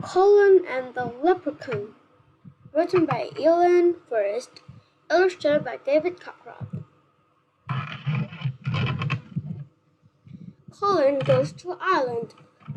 Colleen and the Leprechaun, written by Ellen Forrest, illustrated by David Cockcroft. Colleen goes to Ireland.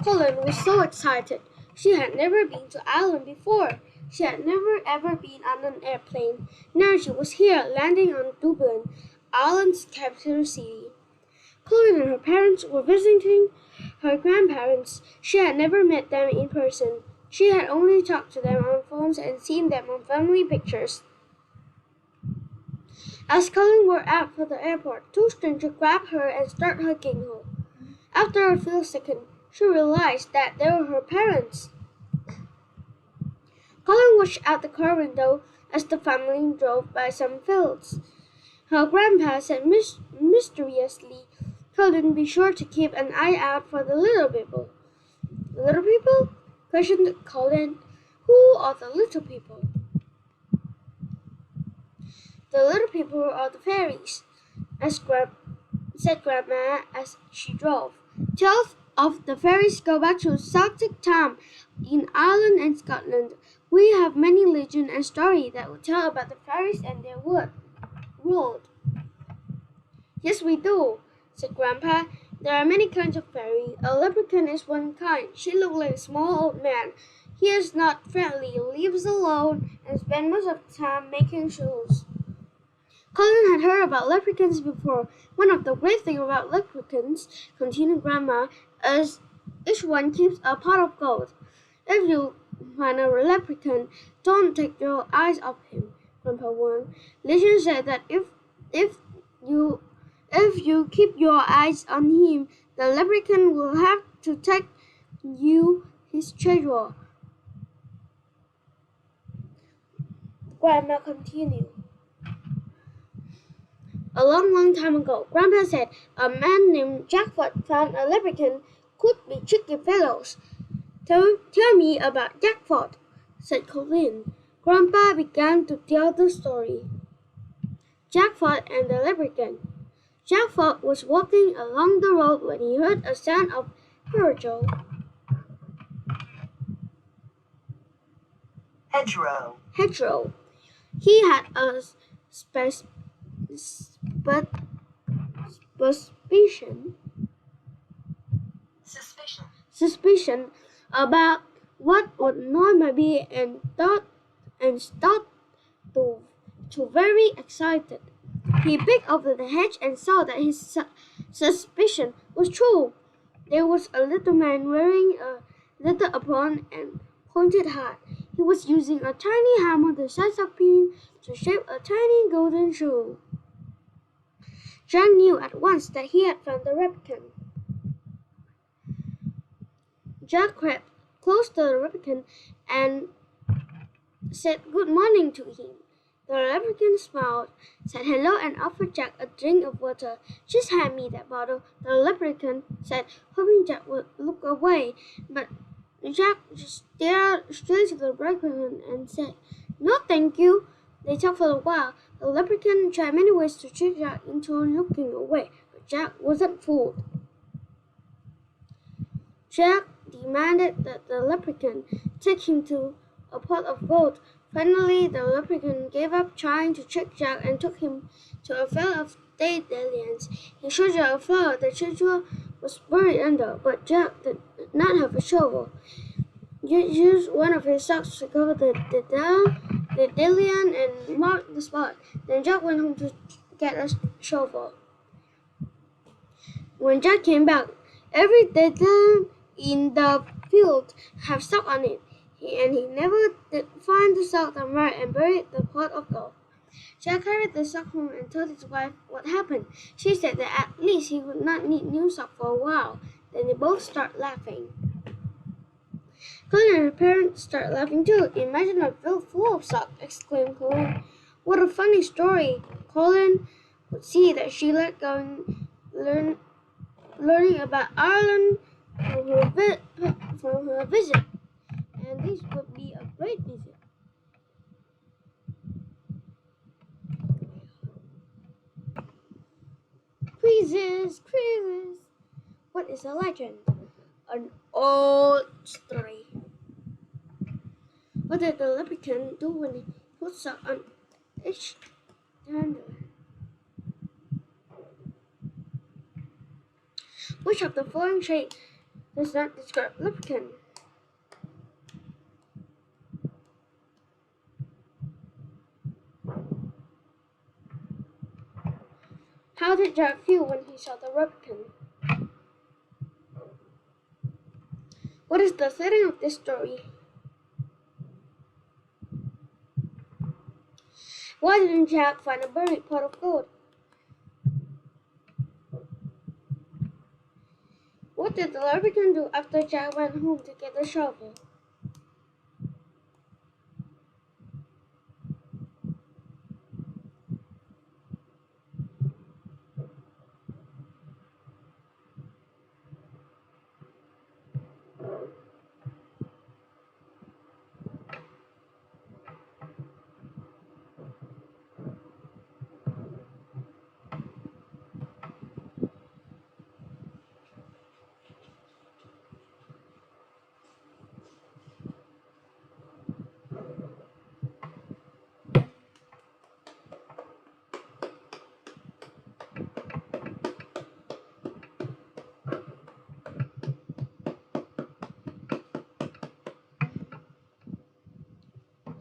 Colleen was so excited. She had never been to Ireland before. She had never ever been on an airplane. Now she was here, landing on Dublin, Ireland's capital city. Colleen and her parents were visiting her grandparents. She had never met them in person. She had only talked to them on phones and seen them on family pictures. As Colleen were out for the airport, two strangers grabbed her and started hugging her. After a few seconds, she realized that they were her parents. Colleen watched out the car window as the family drove by some fields. Her grandpa said mysteriously, "Colleen, be sure to keep an eye out for the little people." "Little people?" questioned Colleen. "Who are the little people?" "The little people are the fairies," said Grandma as she drove. "Tales of the fairies go back to Celtic time in Ireland and Scotland. We have many legends and stories that will tell about the fairies and their world." "Yes, we do," said Grandpa. "There are many kinds of fairy. A leprechaun is one kind. She looks like a small old man. He is not friendly, lives alone, and spends most of the time making shoes." Colleen had heard about leprechauns before. "One of the great things about leprechauns," continued Grandma, "is each one keeps a pot of gold. If you find a leprechaun, don't take your eyes off him," Grandpa warned. "Legend said that if you keep your eyes on him, the leprechaun will have to take you his treasure." Grandma continued. "A long time ago," Grandpa said, "a man named Jackpot found a leprechaun could be tricky fellows." Tell me about Jackpot," said Colleen. Grandpa began to tell the story. Jackpot and the Leprechaun. Jackpot was walking along the road when he heard a sound of hedgerow. He had a suspicion suspicion about what would noise might be and started to very excited. He peeked over the hedge and saw that his suspicion was true. There was a little man wearing a little apron and pointed hat. He was using a tiny hammer the size of a pin to shape a tiny golden shoe. Jack knew at once that he had found the leprechaun. Jack crept close to the leprechaun and said good morning to him. The leprechaun smiled, said hello, and offered Jack a drink of water. "Just hand me that bottle," the leprechaun said, hoping Jack would look away. But Jack just stared straight to the leprechaun and said, "No, thank you." They talked for a while. The leprechaun tried many ways to trick Jack into looking away, but Jack wasn't fooled. Jack demanded that the leprechaun take him to a pot of gold. Finally, the leprechaun gave up trying to trick Jack and took him to a field of dandelions. He showed Jack a flower the treasure was buried under, but Jack did not have a shovel. He used one of his socks to cover the dandelion and mark the spot. Then Jack went home to get a shovel. When Jack came back, every dandelion in the field had sock on it, and he never did find the sock that marked and buried the pot of gold. Jack carried the sock home and told his wife what happened. She said that at least he would not need new socks for a while. Then they both started laughing. Colleen and her parents started laughing too. "Imagine a field full of socks!" exclaimed Colleen. "What a funny story!" Colleen could see that she liked learning about Ireland from her visit, and this would be a great visit. Quizzes! What is a legend? An old story. What did the leprechaun do when he put salt on each candle? Which of the following traits does not describe leprechaun? How did Jack feel when he saw the leprechaun? What is the setting of this story? Why didn't Jack find a buried pot of gold? What did the leprechaun do after Jack went home to get the shovel?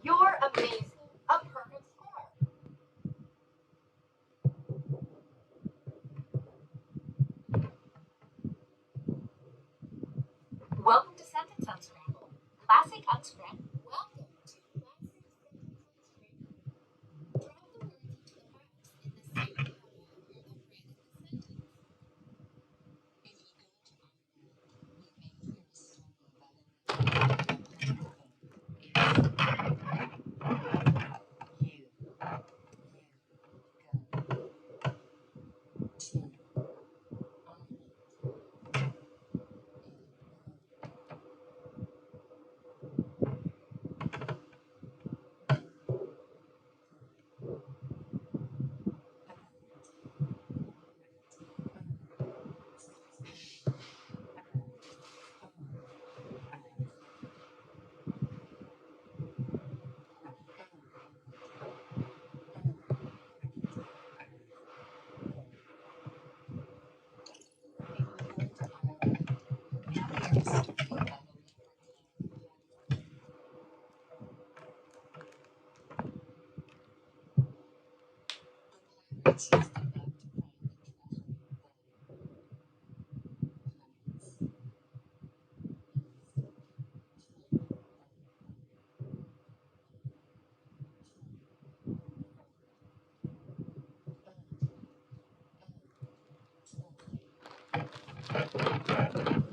You're amazing. A perfect score. Welcome to Sentence Unscramble. Classic Unscramble. Welcome to Classic Sentence Unscramble. Drop the words into the box in the same column where the phrase is the sentence. If you go to our web, you may hear a story about an